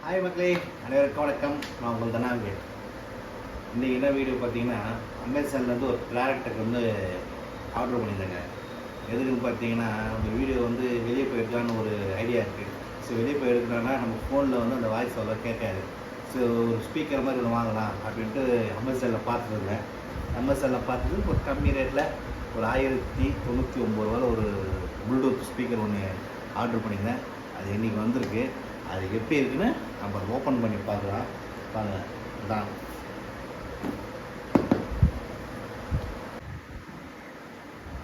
Hi மக்களே, அனைவருக்கும் வணக்கம். நான் உங்கள் தனாங்க. இன்றைக்கி என்ன வீடியோ பார்த்தீங்கன்னா, அமேசான்லேருந்து ஒரு ப்ராடக்ட்டுக்கு ஆர்டர் பண்ணியிருந்தேங்க. எதுக்குன்னு பார்த்தீங்கன்னா, அந்த வீடியோ வெளியே போய் எடுக்கலான்னு ஒரு ஐடியா இருக்குது. ஸோ வெளியே போய் எடுக்கணும்னா நம்ம ஃபோனில் அந்த வாய்ஸ் அவ்வளோ கேட்காது. ஸோ ஒரு ஸ்பீக்கர் மாதிரி ஒன்று வாங்கலாம் அப்படின்ட்டு அமேசானில் பார்த்துருந்தேன். அமேசானில் பார்த்துட்டு ஒரு கம்மி ரேட்டில் ஒரு 1099 ஒரு ப்ளூடூத் ஸ்பீக்கர் ஒன்று ஆர்டர் பண்ணியிருந்தேன். அது இன்றைக்கி வந்திருக்கு. அது எப்படி இருக்குன்னு நம்ம ஓப்பன் பண்ணி பார்க்கலாம். பாருங்க, தான்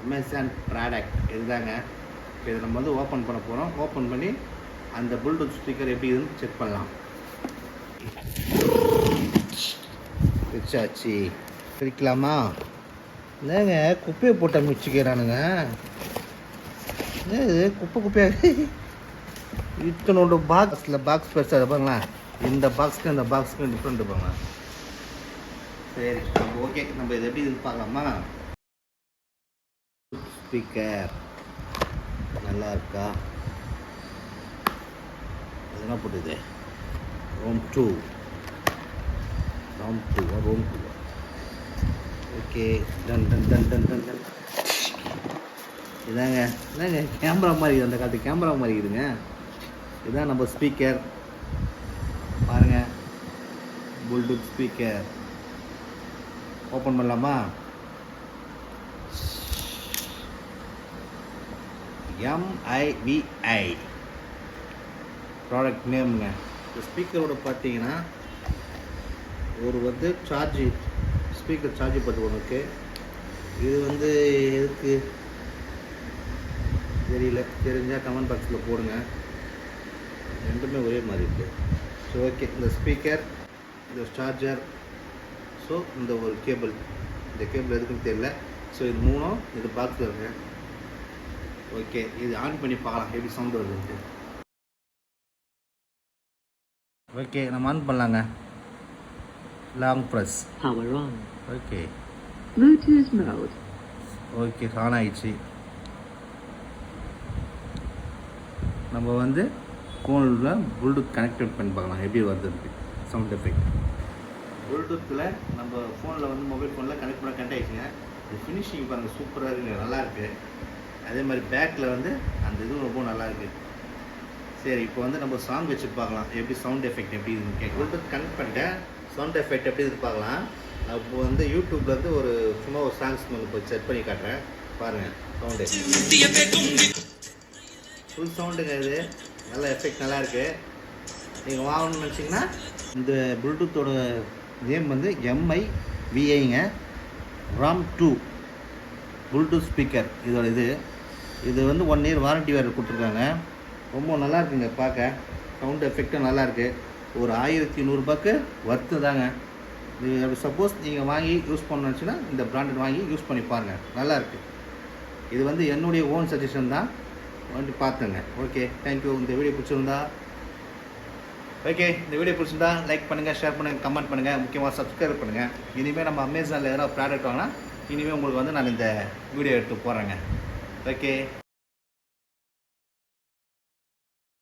அமேசான் ப்ராடக்ட் இதுதாங்க. இப்போ இதை நம்ம ஓப்பன் பண்ண போகிறோம். ஓப்பன் பண்ணி அந்த ப்ளூடூத் ஸ்பீக்கர் எப்படி இதுன்னு செக் பண்ணலாம். வச்சாச்சு. பிரிக்கலாமா? இல்லைங்க, குப்பையை போட்ட மிச்சிக்கிறானுங்க. இது குப்பையாக இத்தனோட பாக்ஸ் பெருசாக பாருங்களேன். இந்த பாக்ஸுக்கு இந்த பாக்ஸுக்கு டிஃப்ரெண்ட் பாருங்க. சரி, நம்ம ஓகே, நம்ம இது எப்படி இதுன்னு பார்க்கலாமா? ஸ்பீக்கர் நல்லா இருக்கா? என்ன போட்டுது? Roam two okay. டன் டன் டன் டன் டன் டன் இதாங்க கேமரா மாதிரி, அந்த காலத்து கேமரா மாதிரி இருக்குதுங்க. இதுதான் நம்ம ஸ்பீக்கர். பாருங்கள், ப்ளூடூத் ஸ்பீக்கர். ஓப்பன் பண்ணலாமா? MIVI ப்ராடக்ட் நேமுங்க. இந்த ஸ்பீக்கரோட பார்த்தீங்கன்னா ஒரு ஸ்பீக்கர் சார்ஜ் பட்டு ஒன்று இருக்குது. இது எதுக்கு தெரியல, தெரிஞ்சால் கமெண்ட் பாக்ஸில் போடுங்க. ரெண்டுமே ஒரே மாதிரி இருக்குது. ஸோ ஓகே, இந்த ஸ்பீக்கர், இந்த சார்ஜர், ஸோ இந்த ஒரு கேபிள். இந்த கேபிள் எதுக்குன்னு தெரியல. ஸோ இது மூணும் இது பாக்ஸில் இருக்கு. ஓகே, இது ஆன் பண்ணி பார்க்கலாம் எப்படி சவுண்ட் வருதுன்ட்டு. ஓகே, நம்ம ஆன் பண்ணலாங்க. Long press. Okay, Bluetooth mode. Okay, on ஆயிடுச்சு. நம்ம ஃபோனில் ப்ளூடூத் கனெக்டட் பண்ணி பார்க்கலாம் எப்படி வருதுன்ட்டு. சவுண்ட் எஃபெக்ட் ப்ளூடூத்தில் நம்ம ஃபோனில் மொபைல் ஃபோனில் கனெக்ட் ஆகிடுச்சுங்க. இது ஃபினிஷிங் பாருங்கள், சூப்பராக இருக்குது, நல்லாயிருக்கு. அதே மாதிரி பேக்கில் அந்த இது ரொம்ப நல்லாயிருக்கு. சரி, இப்போ நம்ம சாங் வச்சு பார்க்கலாம் எப்படி சவுண்ட் எஃபெக்ட் எப்படி இதுன்னு கேட்க. ப்ளூடூத் கனெக்ட் பண்ணிட்டேன். சவுண்ட் எஃபெக்ட் எப்படி இது பார்க்கலாம். அப்போ யூடியூப்லேருந்து சும்மா ஒரு சாங்ஸ் இப்போ செட் பண்ணி காட்டுறேன். பாருங்கள், சவுண்டு ஃபுல் சவுண்டுங்க. இது நல்ல எஃபெக்ட் நல்லாயிருக்கு. நீங்கள் வாங்கணும்னு நினச்சிங்கன்னா இந்த ப்ளூடூத்தோட நேம் MIVIங்க. Roam 2 Bluetooth speaker. இதோட இது 1 இயர் வாரண்ட்டி வேறு கொடுத்துருக்காங்க. ரொம்ப நல்லா இருக்குங்க பார்க்க. சவுண்ட் எஃபெக்டும் நல்லாயிருக்கு. ஒரு 1100 ஒர்த்து தாங்க. இது சப்போஸ் நீங்கள் வாங்கி யூஸ் பண்ணணுச்சுன்னா இந்த பிராண்டட் வாங்கி யூஸ் பண்ணி பாருங்கள், நல்லாயிருக்கு. இது என்னுடைய ஓன் சஜஷன் தான், பார்த்துங்க. Okay, thank you. இந்த வீடியோ பிடிச்சிருந்தா லைக் பண்ணுங்கள், ஷேர் பண்ணுங்கள், கமெண்ட் பண்ணுங்கள், முக்கியமாக சப்ஸ்கிரைப் பண்ணுங்கள். இனிமேல் நம்ம அமேசானில் எதனா ப்ராடக்ட் வாங்கினா இனிமேல் உங்களுக்கு நான் இந்த வீடியோ எடுத்து போகிறேங்க. ஓகே.